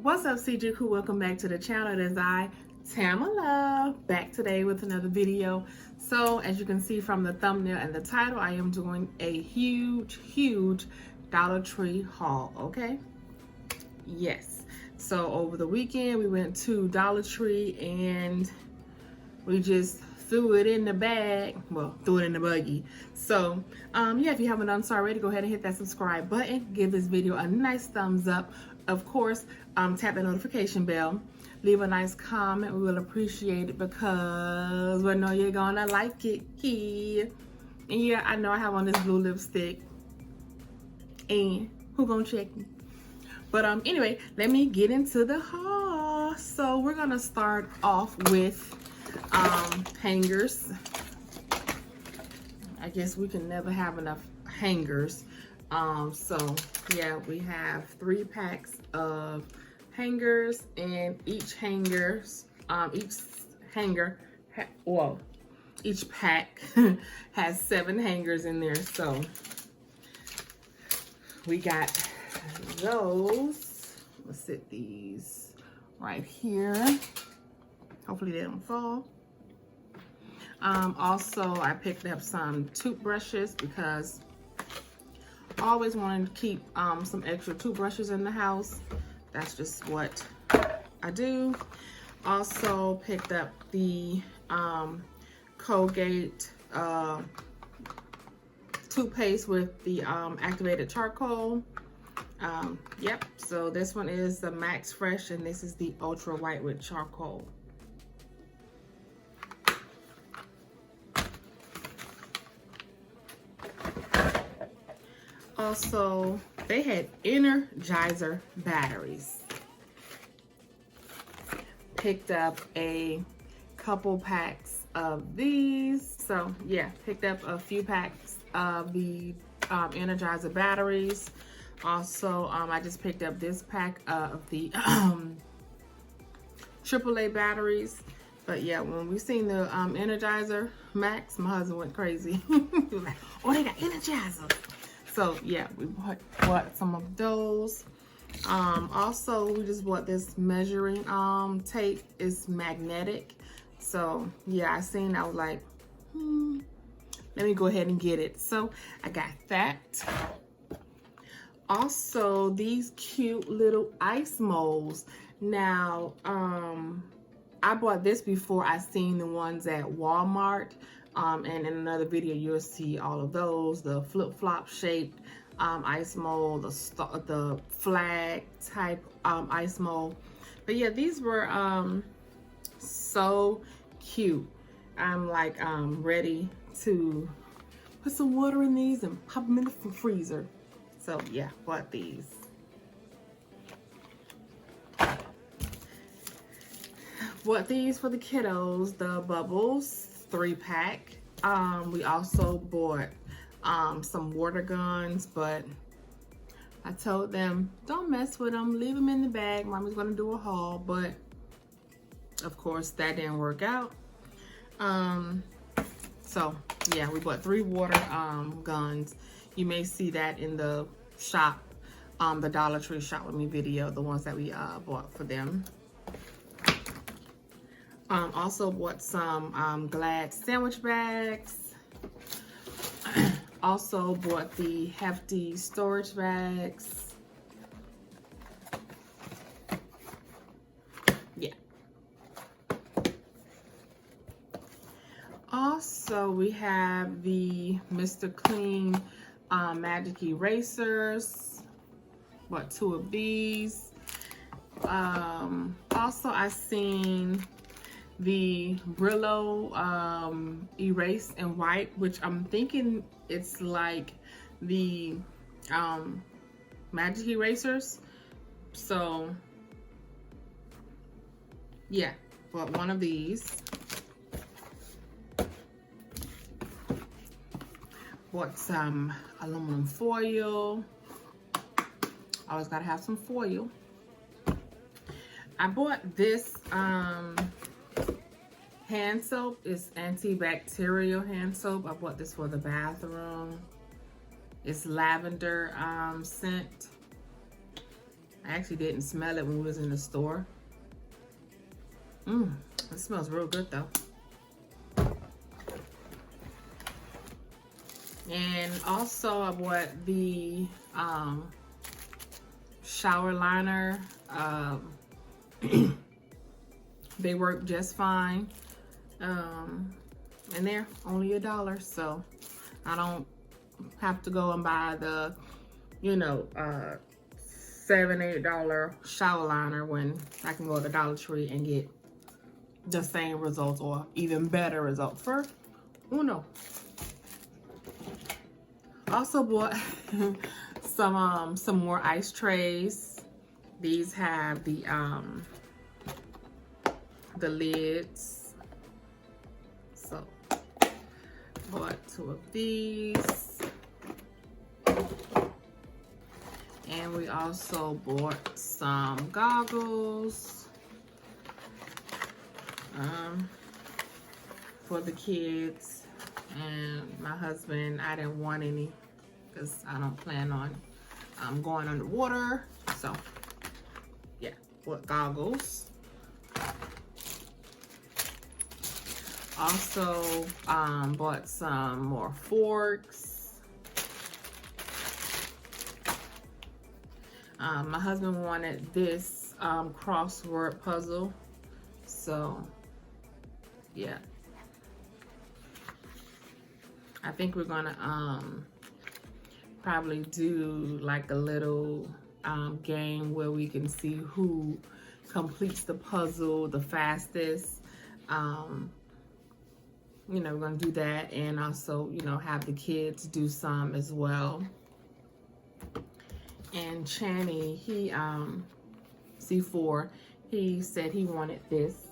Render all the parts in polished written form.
What's up, CG crew? Welcome back to the channel. It is I, Tamala, back today with another video. So as you can see from the thumbnail and the title, I am doing a huge Dollar Tree haul. Okay, yes. So over the weekend we went to Dollar Tree and we just threw it in the bag. Well, threw it in the buggy. So yeah, if you haven't done so already, go ahead and hit that subscribe button. Give this video a nice thumbs up. Of course, tap the notification bell. Leave a nice comment. We will appreciate it because we know you're gonna like it. And yeah, I know I have on this blue lipstick. And who gonna check me? But anyway, let me get into the haul. So we're gonna start off with hangers. I guess we can never have enough hangers. So yeah, we have 3 packs of hangers, and each pack has 7 hangers in there. So we got those. Let's sit these right here. Hopefully they don't fall. Also, I picked up some toothbrushes because I always wanted to keep some extra toothbrushes in the house. That's just what I do. Also picked up the Colgate toothpaste with the activated charcoal. Yep, so this one is the Max Fresh and this is the Ultra White with charcoal. Also, they had Energizer batteries. Picked up a couple packs of these. So yeah, picked up a few packs of the Energizer batteries. Also, I just picked up this pack of the AAA batteries. But yeah, when we seen the Energizer Max, my husband went crazy. He was like, oh, they got Energizer. So yeah, we bought some of those. Also, we just bought this measuring tape. It's magnetic. So yeah, I seen, I was like, let me go ahead and get it. So I got that. Also, these cute little ice molds. Now, I bought this before I seen the ones at Walmart. And in another video, you'll see all of those, the flip-flop shaped ice mold, the flag type ice mold. But yeah, these were so cute. I'm like ready to put some water in these and pop them in the freezer. So yeah, bought these. Bought these for the kiddos, the bubbles 3-pack. We also bought some water guns, but I told them don't mess with them, leave them in the bag. Mommy's gonna do a haul, but of course that didn't work out. So yeah, we bought 3 water guns. You may see that in the shop, the Dollar Tree Shop With Me video, the ones that we bought for them. Also bought some Glad sandwich bags. Also bought the hefty storage bags. Yeah. Also, we have the Mr. Clean magic erasers. Bought 2 of these. Also, I seen the Brillo erase and white, which I'm thinking it's like the magic erasers. So yeah, bought 1 of these. Bought some aluminum foil. Always gotta have some foil. I bought this hand soap. It's antibacterial hand soap. I bought this for the bathroom. It's lavender scent. I actually didn't smell it when we was in the store. It smells real good though. And also I bought the shower liner. They work just fine. And they're only $1, so I don't have to go and buy the, you know, $7, $8 shower liner when I can go to Dollar Tree and get the same results or even better results for Uno. Also bought some more ice trays. These have the lids. So bought 2 of these. And we also bought some goggles for the kids. And my husband, I didn't want any because I don't plan on going underwater. So yeah, bought goggles. Also bought some more forks. My husband wanted this crossword puzzle, so yeah, I think we're gonna probably do like a little game where we can see who completes the puzzle the fastest. You know, we're gonna do that, and also, you know, have the kids do some as well. And Channy, he C4, he said he wanted this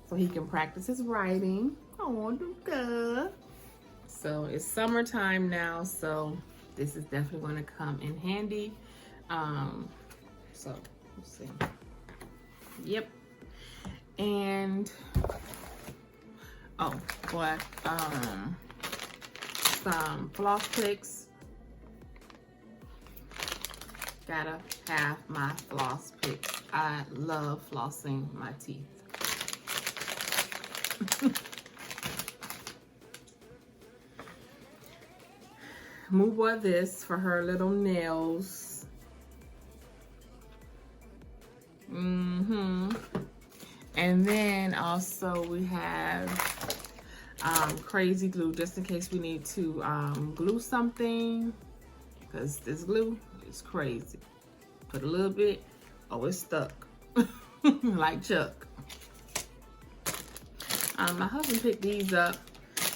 so he can practice his writing. Oh, good. So it's summertime now, so this is definitely going to come in handy. So let's see. Yep. And oh, what? Some floss picks. Gotta have my floss picks. I love flossing my teeth. Moo bought this for her little nails. And then also we have crazy glue, just in case we need to glue something, because this glue is crazy. Put a little bit, oh, it's stuck. Like Chuck. My husband picked these up.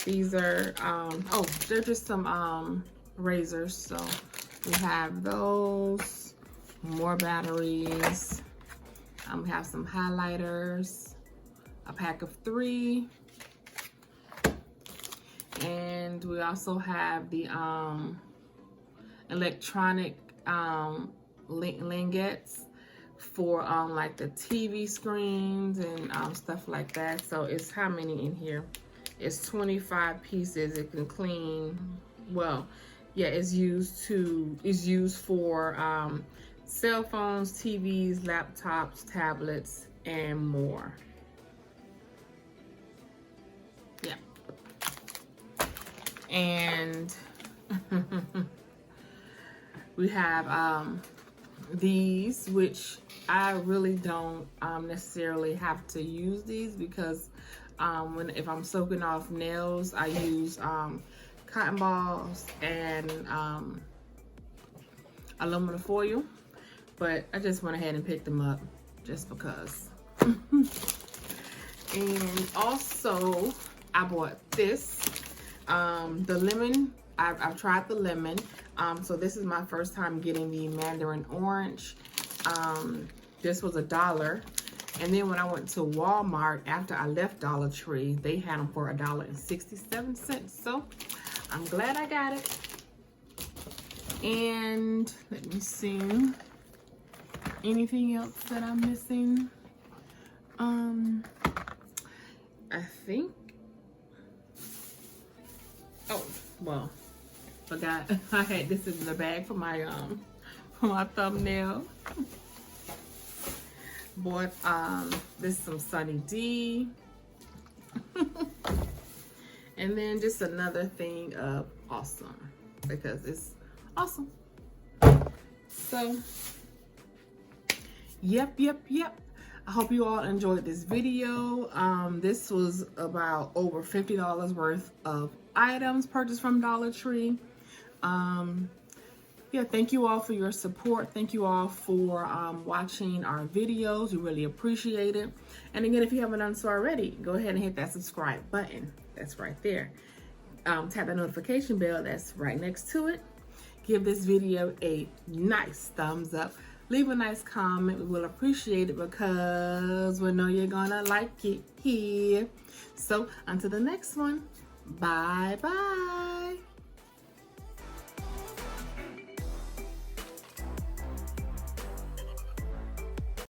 These are oh, they're just some razors. So we have those, more batteries. We have some highlighters, a pack of 3, and we also have the electronic lingettes for like the TV screens and stuff like that. So it's how many in here? It's 25 pieces. It can clean, well, yeah, it's used for cell phones, TVs, laptops, tablets, and more. Yeah. And we have these, which I really don't necessarily have to use these, because if I'm soaking off nails, I use cotton balls and aluminum foil. But I just went ahead and picked them up just because. And also I bought this, the lemon. I've tried the lemon. So this is my first time getting the mandarin orange. This was $1. And then when I went to Walmart after I left Dollar Tree, they had them for $1.67. So I'm glad I got it. And let me see. Anything else that I'm missing? I think. Oh, well, forgot I had this in the bag for my thumbnail. Bought this some Sunny D. And then just another thing of awesome, because it's awesome. So yep. I hope you all enjoyed this video. This was about over $50 worth of items purchased from Dollar Tree. Yeah, thank you all for your support. Thank you all for watching our videos. We really appreciate it. And again, if you haven't done so already, go ahead and hit that subscribe button. That's right there. Tap the notification bell that's right next to it. Give this video a nice thumbs up. Leave a nice comment. We will appreciate it because we know you're gonna like it here. So until the next one, bye bye.